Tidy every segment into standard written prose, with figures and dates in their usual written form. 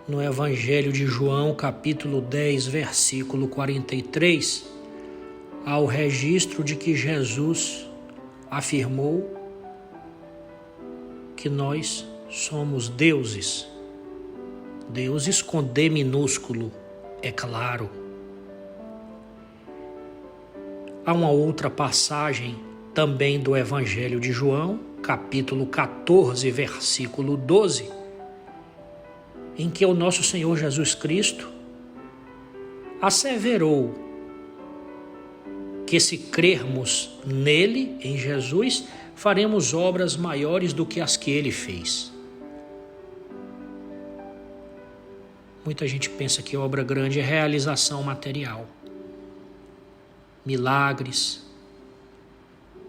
no Evangelho de João, capítulo 10, versículo 43, há o registro de que Jesus afirmou que nós somos deuses. Deuses com D minúsculo, é claro. Há uma outra passagem também do Evangelho de João, capítulo 14, versículo 12, em que o nosso Senhor Jesus Cristo asseverou que se crermos nele, em Jesus, faremos obras maiores do que as que ele fez. Muita gente pensa que obra grande é realização material. Milagres,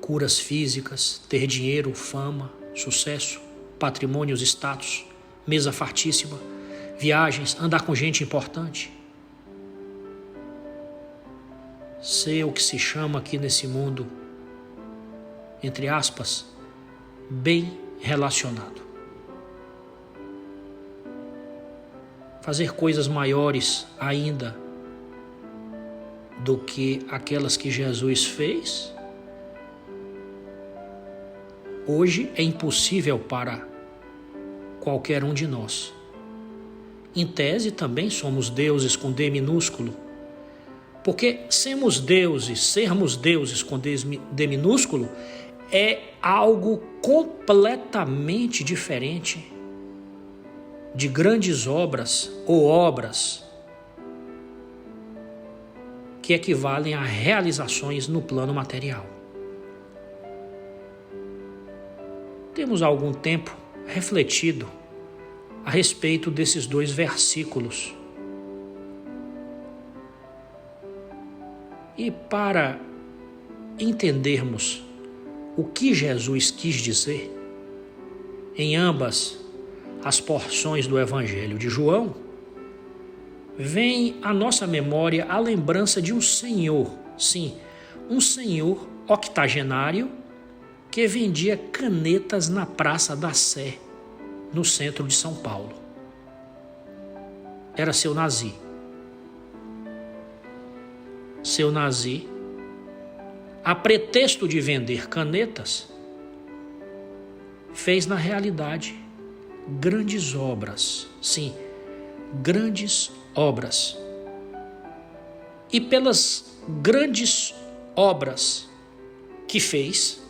curas físicas, ter dinheiro, fama, sucesso, patrimônios, status, mesa fartíssima, viagens, andar com gente importante. Ser o que se chama aqui nesse mundo, entre aspas, bem relacionado. Fazer coisas maiores ainda do que aquelas que Jesus fez, hoje é impossível para qualquer um de nós. Em tese, também somos deuses com D minúsculo, porque sermos deuses com D minúsculo é algo completamente diferente de grandes obras ou obras que equivalem a realizações no plano material. Temos há algum tempo refletido a respeito desses dois versículos. E para entendermos o que Jesus quis dizer em ambas as porções do Evangelho de João, vem à nossa memória a lembrança de um senhor, sim, um senhor octogenário que vendia canetas na Praça da Sé, no centro de São Paulo. Era seu Nazi. Seu Nazi, a pretexto de vender canetas, fez na realidade grandes obras, sim, grandes obras. E pelas grandes obras que fez,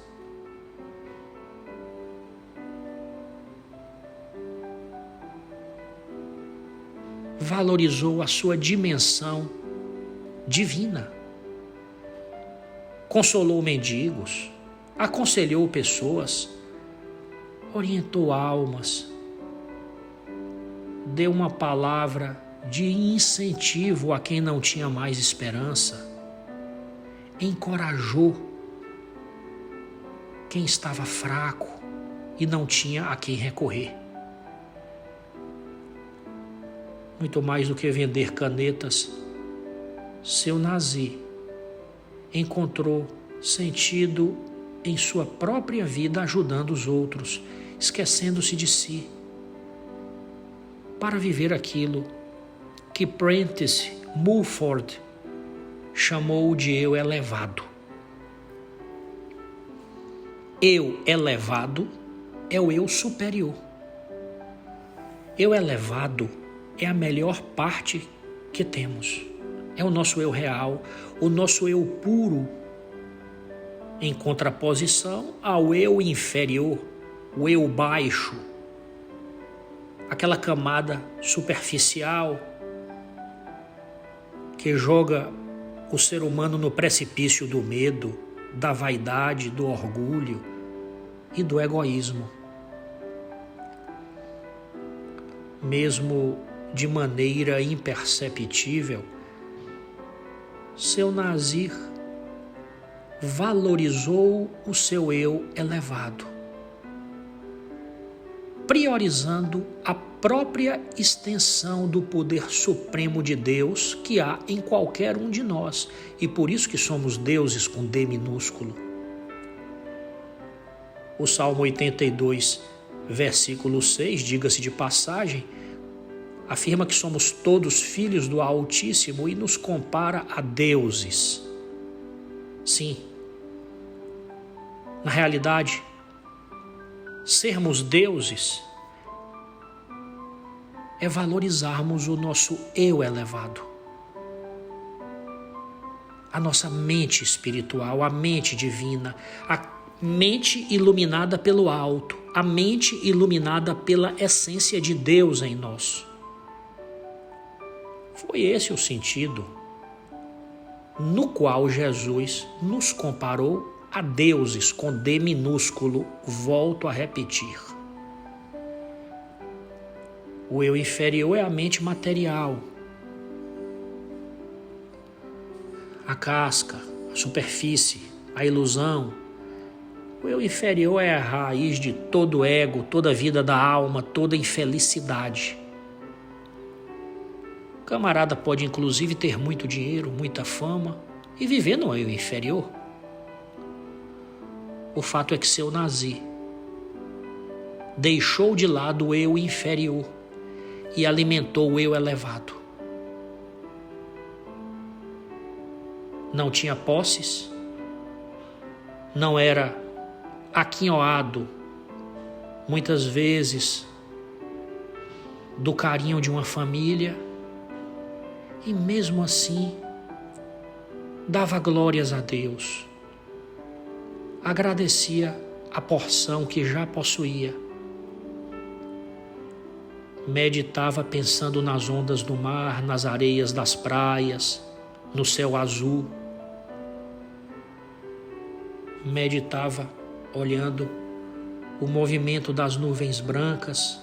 valorizou a sua dimensão divina. Consolou mendigos, aconselhou pessoas, orientou almas, deu uma palavra de incentivo a quem não tinha mais esperança, encorajou quem estava fraco e não tinha a quem recorrer. Muito mais do que vender canetas, seu Nazi encontrou sentido em sua própria vida ajudando os outros, esquecendo-se de si, para viver aquilo que Prentice Mulford chamou de eu elevado. Eu elevado é o eu superior. Eu elevado é a melhor parte que temos. É o nosso eu real, o nosso eu puro, em contraposição ao eu inferior, o eu baixo, aquela camada superficial que joga o ser humano no precipício do medo, da vaidade, do orgulho e do egoísmo. Mesmo de maneira imperceptível, seu Nazir valorizou o seu eu elevado, priorizando a própria extensão do poder supremo de Deus que há em qualquer um de nós, e por isso que somos deuses com D minúsculo. O Salmo 82, versículo 6, diga-se de passagem, afirma que somos todos filhos do Altíssimo e nos compara a deuses. Sim, na realidade, sermos deuses é valorizarmos o nosso eu elevado, a nossa mente espiritual, a mente divina, a mente iluminada pelo alto, a mente iluminada pela essência de Deus em nós. Foi esse o sentido no qual Jesus nos comparou a deuses com D minúsculo, volto a repetir. O eu inferior é a mente material, a casca, a superfície, a ilusão. O eu inferior é a raiz de todo ego, toda vida da alma, toda infelicidade. O camarada pode inclusive ter muito dinheiro, muita fama e viver no eu inferior. O fato é que seu nazi deixou de lado o eu inferior e alimentou o eu elevado. Não tinha posses, não era aquinhoado, muitas vezes, do carinho de uma família, e mesmo assim dava glórias a Deus, agradecia a porção que já possuía, meditava pensando nas ondas do mar, nas areias das praias, no céu azul, meditava olhando o movimento das nuvens brancas,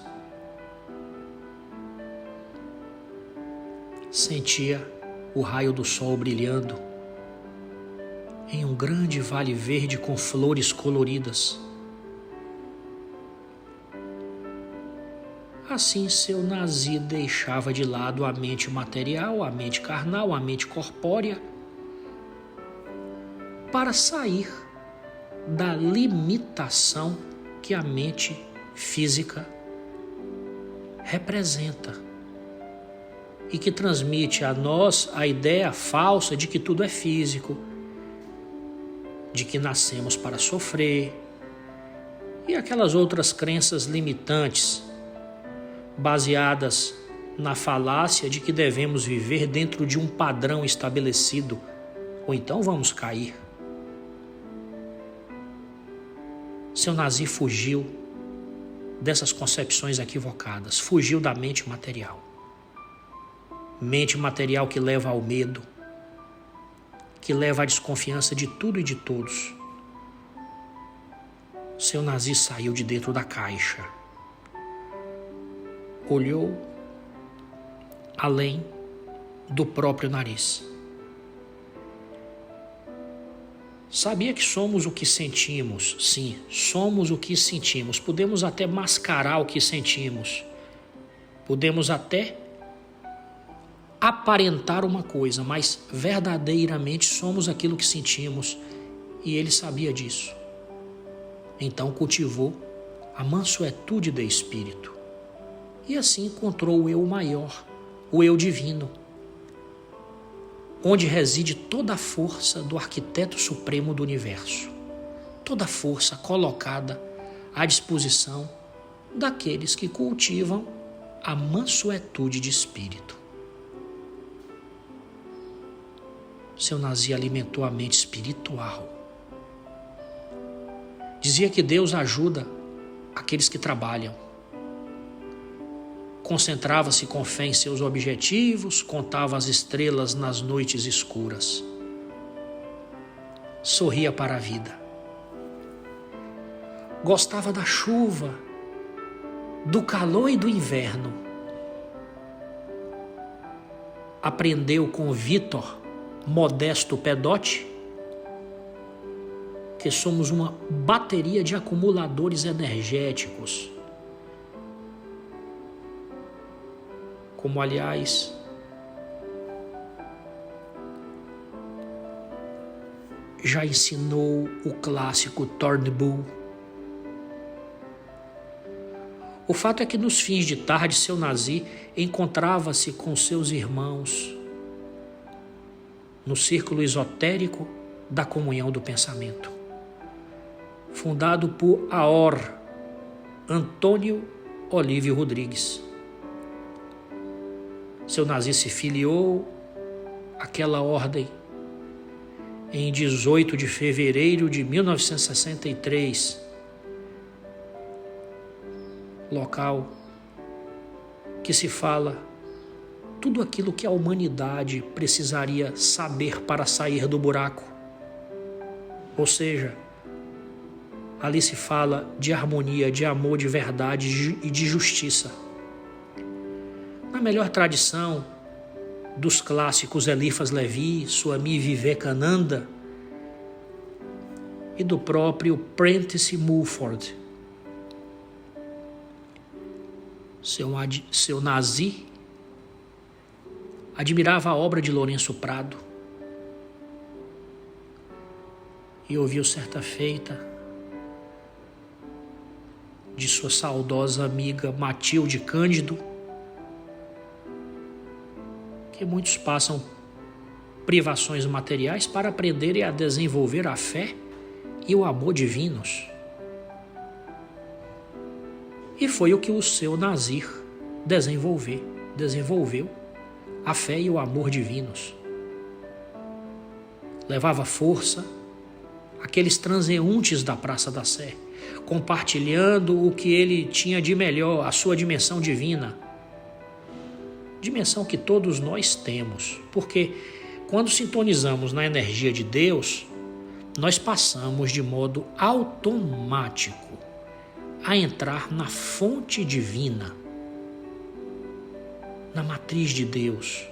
sentia o raio do sol brilhando em um grande vale verde com flores coloridas. Assim, seu nazi deixava de lado a mente material, a mente carnal, a mente corpórea, para sair da limitação que a mente física representa e que transmite a nós a ideia falsa de que tudo é físico, de que nascemos para sofrer e aquelas outras crenças limitantes baseadas na falácia de que devemos viver dentro de um padrão estabelecido ou então vamos cair. Seu nazi fugiu dessas concepções equivocadas, fugiu da mente material. Mente material que leva ao medo, que leva à desconfiança de tudo e de todos. Seu nazi saiu de dentro da caixa, olhou além do próprio nariz. Sabia que somos o que sentimos, sim, somos o que sentimos. Podemos até mascarar o que sentimos. Podemos até aparentar uma coisa, mas verdadeiramente somos aquilo que sentimos. E ele sabia disso. Então cultivou a mansuetude de espírito. E assim encontrou o eu maior, o eu divino, onde reside toda a força do arquiteto supremo do universo, toda a força colocada à disposição daqueles que cultivam a mansuetude de espírito. Seu nazi alimentou a mente espiritual. Dizia que Deus ajuda aqueles que trabalham. Concentrava-se com fé em seus objetivos, contava as estrelas nas noites escuras. Sorria para a vida. Gostava da chuva, do calor e do inverno. Aprendeu com Vitor Modesto Pedotti que somos uma bateria de acumuladores energéticos. Como, aliás, já ensinou o clássico Turnbull. O fato é que nos fins de tarde, seu Nazi encontrava-se com seus irmãos no círculo esotérico da comunhão do pensamento, fundado por Aor Antônio Olívio Rodrigues. Seu Nazi se filiou àquela ordem em 18 de fevereiro de 1963, local que se fala tudo aquilo que a humanidade precisaria saber para sair do buraco. Ou seja, ali se fala de harmonia, de amor, de verdade e de justiça. Na melhor tradição dos clássicos Eliphas Levi, Swami Vivekananda e do próprio Prentice Mulford. Seu Nazi admirava a obra de Lourenço Prado e ouviu certa feita de sua saudosa amiga Matilde Cândido que muitos passam privações materiais para aprenderem a desenvolver a fé e o amor divinos. E foi o que o seu Nazir desenvolveu a fé e o amor divinos. Levava força àqueles transeuntes da Praça da Sé, compartilhando o que ele tinha de melhor, a sua dimensão divina. Dimensão que todos nós temos, porque quando sintonizamos na energia de Deus, nós passamos de modo automático a entrar na fonte divina, na matriz de Deus,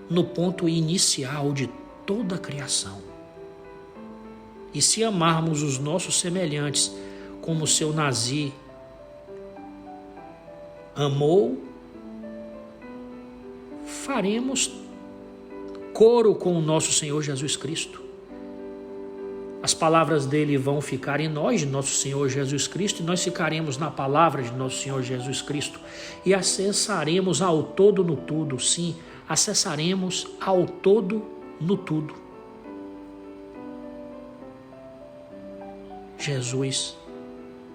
no ponto inicial de toda a criação. E se amarmos os nossos semelhantes como o seu Nazi amou, faremos coro com o nosso Senhor Jesus Cristo. As palavras dele vão ficar em nós, de nosso Senhor Jesus Cristo, e nós ficaremos na palavra de nosso Senhor Jesus Cristo e acessaremos ao todo no tudo. Sim, acessaremos ao todo no tudo. Jesus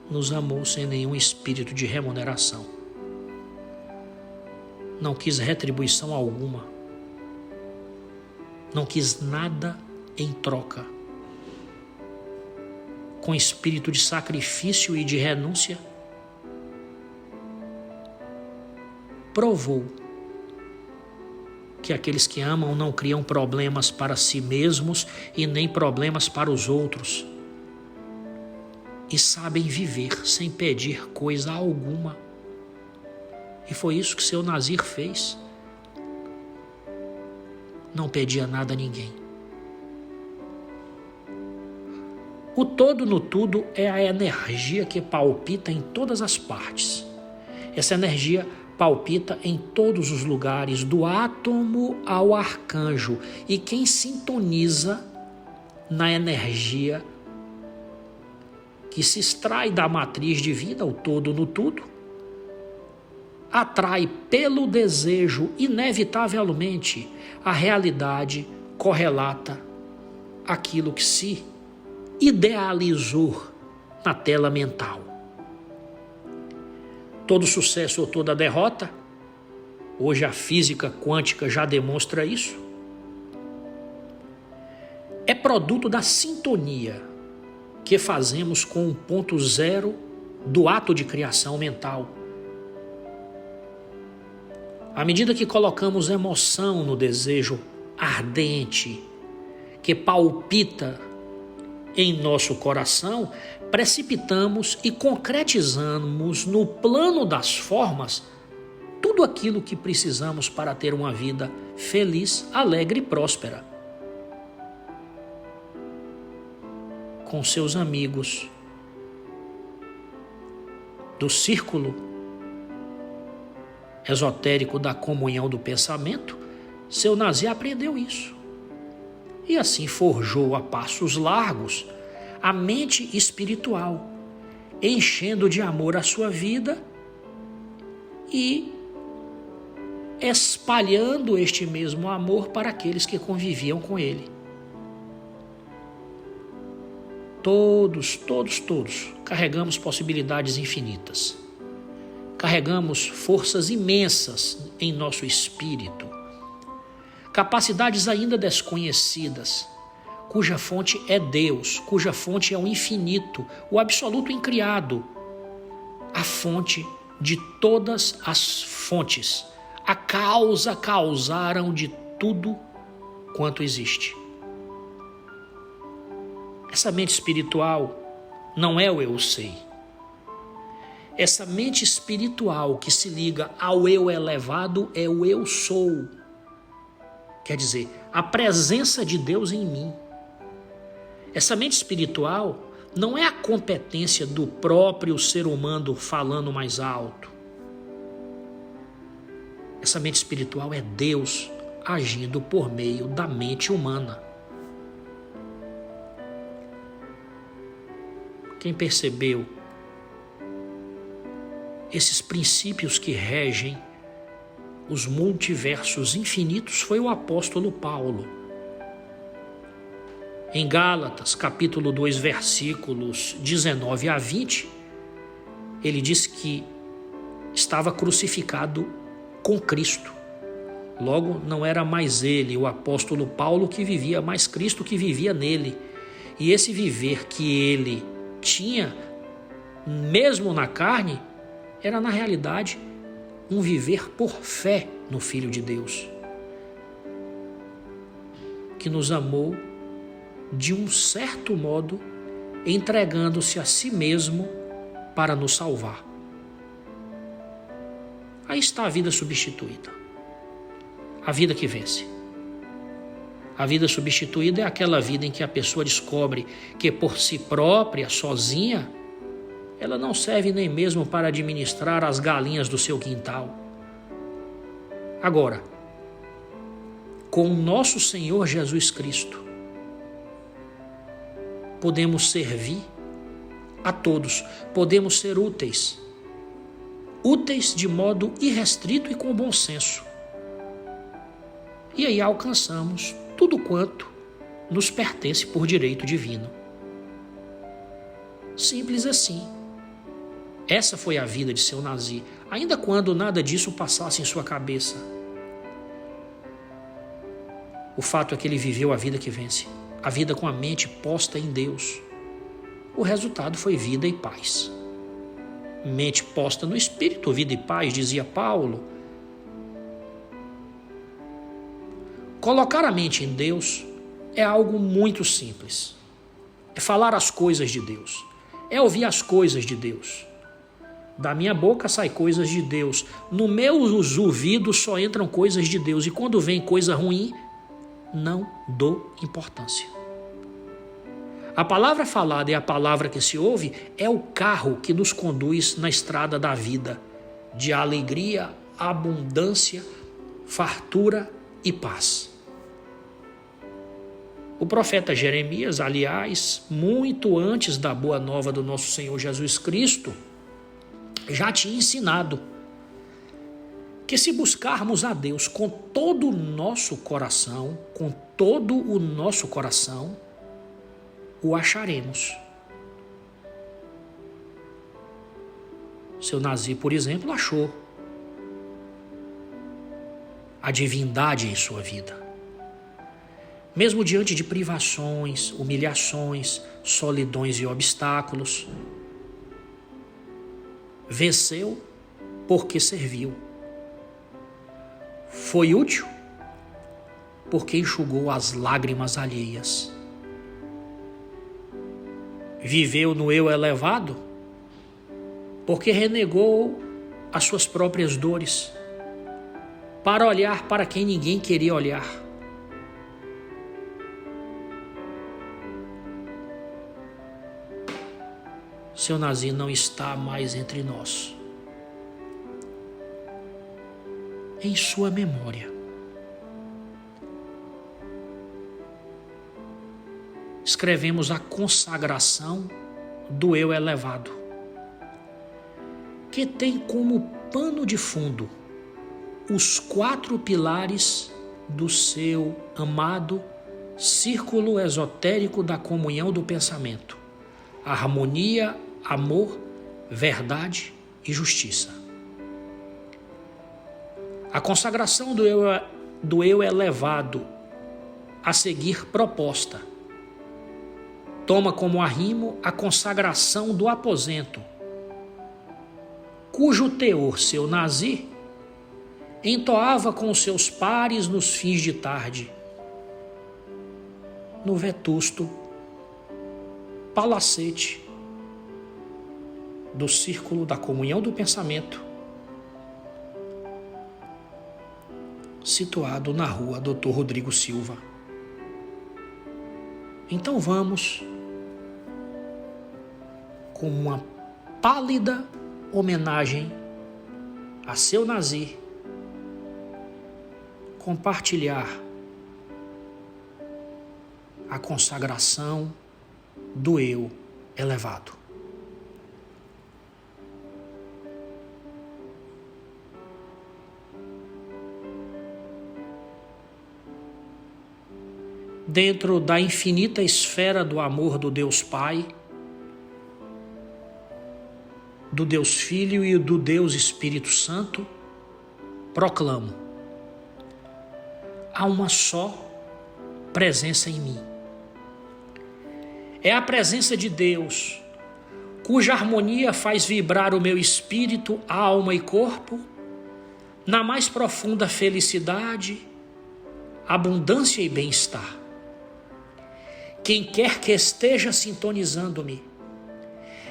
nos amou sem nenhum espírito de remuneração. Não quis retribuição alguma. Não quis nada em troca. Com espírito de sacrifício e de renúncia, provou que aqueles que amam não criam problemas para si mesmos e nem problemas para os outros, e sabem viver sem pedir coisa alguma. E foi isso que seu Nazir fez. Não pedia nada a ninguém. O todo no tudo é a energia que palpita em todas as partes. Essa energia palpita em todos os lugares, do átomo ao arcanjo. E quem sintoniza na energia que se extrai da matriz divina, o todo no tudo, atrai pelo desejo, inevitavelmente, a realidade correlata àquilo que se idealizou na tela mental. Todo sucesso ou toda derrota, hoje a física quântica já demonstra isso, é produto da sintonia que fazemos com o ponto zero do ato de criação mental. À medida que colocamos emoção no desejo ardente, que palpita em nosso coração, precipitamos e concretizamos no plano das formas tudo aquilo que precisamos para ter uma vida feliz, alegre e próspera. Com seus amigos do círculo esotérico da comunhão do pensamento, seu Nazi aprendeu isso. E assim forjou a passos largos a mente espiritual, enchendo de amor a sua vida e espalhando este mesmo amor para aqueles que conviviam com ele. Todos carregamos possibilidades infinitas. Carregamos forças imensas em nosso espírito. Capacidades ainda desconhecidas, cuja fonte é Deus, cuja fonte é o infinito, o absoluto incriado, a fonte de todas as fontes, a causaram de tudo quanto existe. Essa mente espiritual não é o eu sei. Essa mente espiritual que se liga ao eu elevado é o eu sou. Quer dizer, a presença de Deus em mim. Essa mente espiritual não é a competência do próprio ser humano falando mais alto. Essa mente espiritual é Deus agindo por meio da mente humana. Quem percebeu esses princípios que regem os multiversos infinitos foi o apóstolo Paulo. Em Gálatas, capítulo 2, versículos 19 a 20, ele diz que estava crucificado com Cristo. Logo, não era mais ele, o apóstolo Paulo, que vivia, mas Cristo que vivia nele. E esse viver que ele tinha, mesmo na carne, era na realidade um viver por fé no Filho de Deus, que nos amou de um certo modo, entregando-se a si mesmo para nos salvar. Aí está a vida substituída, a vida que vence. A vida substituída é aquela vida em que a pessoa descobre que por si própria, sozinha, ela não serve nem mesmo para administrar as galinhas do seu quintal. Agora, com o nosso Senhor Jesus Cristo, podemos servir a todos, podemos ser úteis de modo irrestrito e com bom senso. E aí alcançamos tudo quanto nos pertence por direito divino. Simples assim. Essa foi a vida de seu Nazi, ainda quando nada disso passasse em sua cabeça. O fato é que ele viveu a vida que vence, a vida com a mente posta em Deus. O resultado foi vida e paz. Mente posta no Espírito, vida e paz, dizia Paulo. Colocar a mente em Deus é algo muito simples. É falar as coisas de Deus, é ouvir as coisas de Deus. Da minha boca saem coisas de Deus, no meus ouvidos só entram coisas de Deus, e quando vem coisa ruim, não dou importância. A palavra falada e a palavra que se ouve é o carro que nos conduz na estrada da vida, de alegria, abundância, fartura e paz. O profeta Jeremias, aliás, muito antes da boa nova do nosso Senhor Jesus Cristo, já tinha ensinado que se buscarmos a Deus com todo o nosso coração, o acharemos. Seu Nazi, por exemplo, achou a divindade em sua vida. Mesmo diante de privações, humilhações, solidões e obstáculos, venceu porque serviu. Foi útil porque enxugou as lágrimas alheias. Viveu no eu elevado porque renegou as suas próprias dores para olhar para quem ninguém queria olhar. Seu Nazi não está mais entre nós. Em sua memória, escrevemos a consagração do eu elevado. que tem como pano de fundo os 4 pilares do seu amado círculo esotérico da comunhão do pensamento: harmonia, amor, verdade e justiça. A consagração do eu elevado a seguir proposta toma como arrimo a consagração do aposento, cujo teor seu Nazir entoava com seus pares nos fins de tarde, no vetusto palacete do círculo da comunhão do pensamento, situado na rua Dr. Rodrigo Silva. Então vamos, com uma pálida homenagem a seu Nazir, compartilhar a consagração do eu elevado. Dentro da infinita esfera do amor do Deus Pai, do Deus Filho e do Deus Espírito Santo, proclamo: há uma só presença em mim. É a presença de Deus, cuja harmonia faz vibrar o meu espírito, alma e corpo na mais profunda felicidade, abundância e bem-estar. Quem quer que esteja sintonizando-me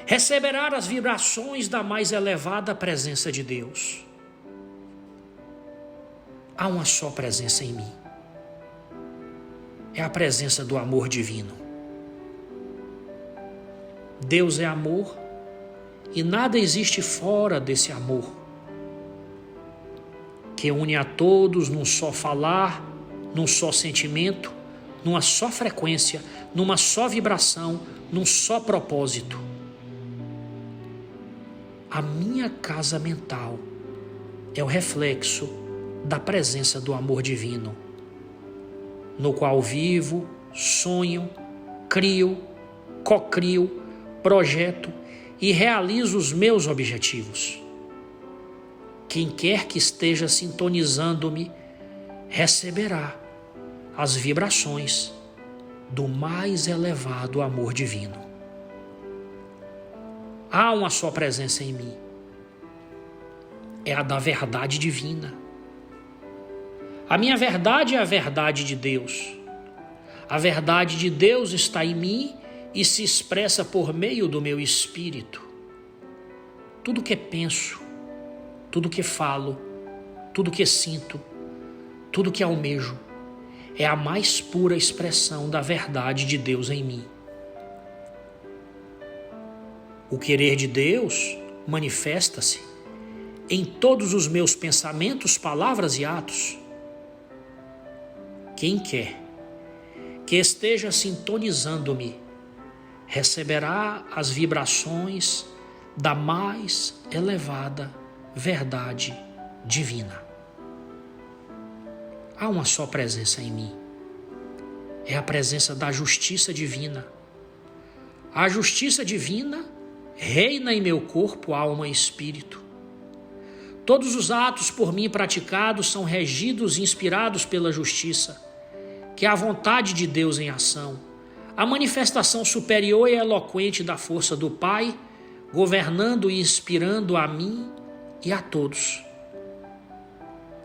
receberá as vibrações da mais elevada presença de Deus. Há uma só presença em mim. É a presença do amor divino. Deus é amor e nada existe fora desse amor, que une a todos num só falar, num só sentimento, numa só frequência, numa só vibração, num só propósito. A minha casa mental é o reflexo da presença do amor divino, no qual vivo, sonho, crio, cocrio, projeto e realizo os meus objetivos. Quem quer que esteja sintonizando-me receberá as vibrações do mais elevado amor divino. Há uma só presença em mim. É a da verdade divina. A minha verdade é a verdade de Deus. A verdade de Deus está em mim e se expressa por meio do meu espírito. Tudo que penso, tudo que falo, tudo que sinto, tudo que almejo, é a mais pura expressão da verdade de Deus em mim. O querer de Deus manifesta-se em todos os meus pensamentos, palavras e atos. Quem quer que esteja sintonizando-me receberá as vibrações da mais elevada verdade divina. Há uma só presença em mim. É a presença da justiça divina. A justiça divina reina em meu corpo, alma e espírito. Todos os atos por mim praticados são regidos e inspirados pela justiça, que é a vontade de Deus em ação, a manifestação superior e eloquente da força do Pai, governando e inspirando a mim e a todos.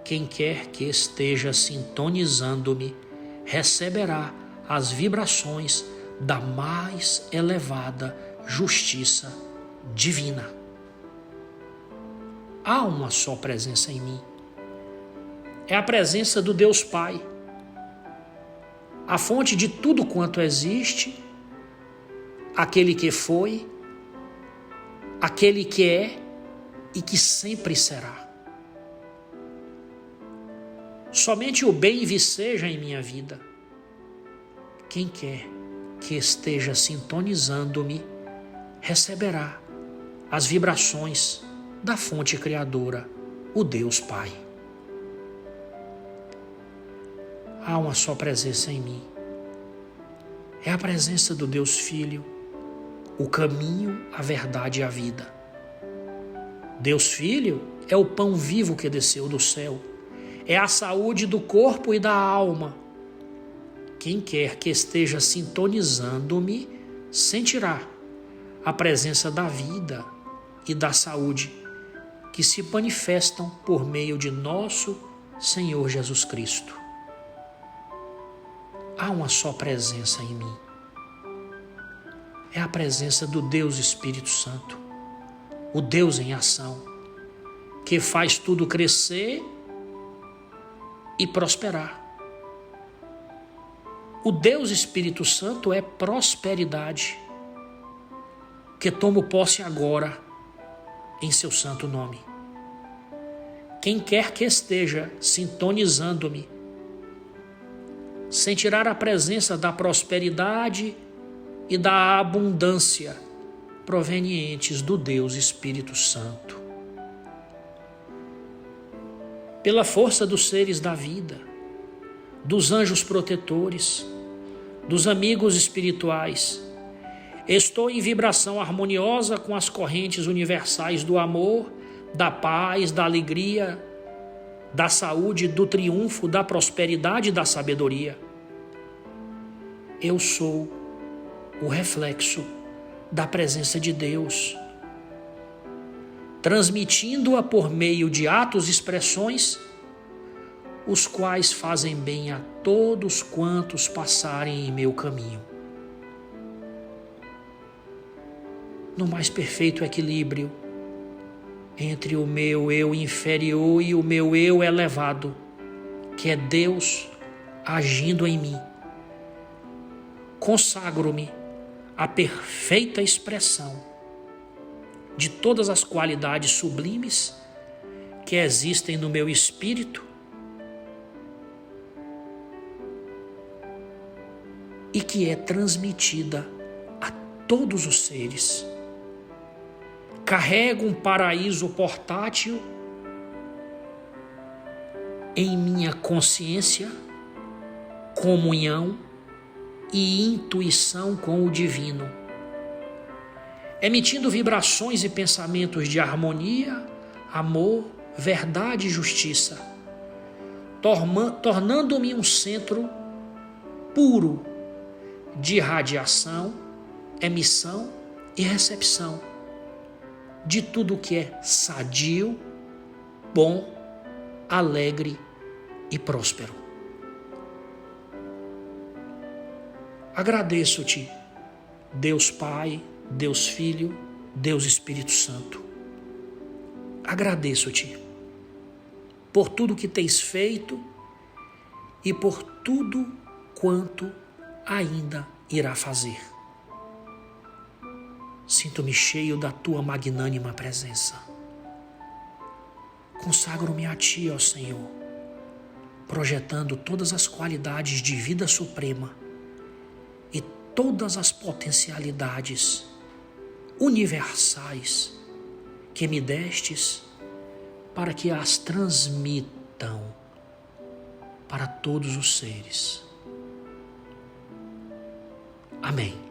Quem quer que esteja sintonizando-me receberá as vibrações da mais elevada justiça divina. Há uma só presença em mim. É a presença do Deus Pai, a fonte de tudo quanto existe, aquele que foi, aquele que é e que sempre será. Somente o bem viceja em minha vida. Quem quer que esteja sintonizando-me receberá as vibrações da fonte criadora, o Deus Pai. Há uma só presença em mim. É a presença do Deus Filho, o caminho, a verdade e a vida. Deus Filho é o pão vivo que desceu do céu. É a saúde do corpo e da alma. Quem quer que esteja sintonizando-me sentirá a presença da vida e da saúde que se manifestam por meio de nosso Senhor Jesus Cristo. Há uma só presença em mim. É a presença do Deus Espírito Santo, o Deus em ação, que faz tudo crescer e prosperar. O Deus Espírito Santo é prosperidade, que tomo posse agora em seu santo nome. Quem quer que esteja sintonizando-me sentirá a presença da prosperidade e da abundância provenientes do Deus Espírito Santo. Pela força dos seres da vida, dos anjos protetores, dos amigos espirituais, estou em vibração harmoniosa com as correntes universais do amor, da paz, da alegria, da saúde, do triunfo, da prosperidade e da sabedoria. Eu sou o reflexo da presença de Deus, transmitindo-a por meio de atos e expressões, os quais fazem bem a todos quantos passarem em meu caminho. No mais perfeito equilíbrio entre o meu eu inferior e o meu eu elevado, que é Deus agindo em mim, consagro-me à perfeita expressão de todas as qualidades sublimes que existem no meu espírito e que é transmitida a todos os seres. Carrego um paraíso portátil em minha consciência, comunhão e intuição com o divino, emitindo vibrações e pensamentos de harmonia, amor, verdade e justiça, tornando-me um centro puro de radiação, emissão e recepção de tudo que é sadio, bom, alegre e próspero. Agradeço-te, Deus Pai, Deus Filho, Deus Espírito Santo. Agradeço-te por tudo que tens feito e por tudo quanto ainda irá fazer. Sinto-me cheio da tua magnânima presença. Consagro-me a ti, ó Senhor, projetando todas as qualidades de vida suprema e todas as potencialidades universais que me destes para que as transmitam para todos os seres. Amém.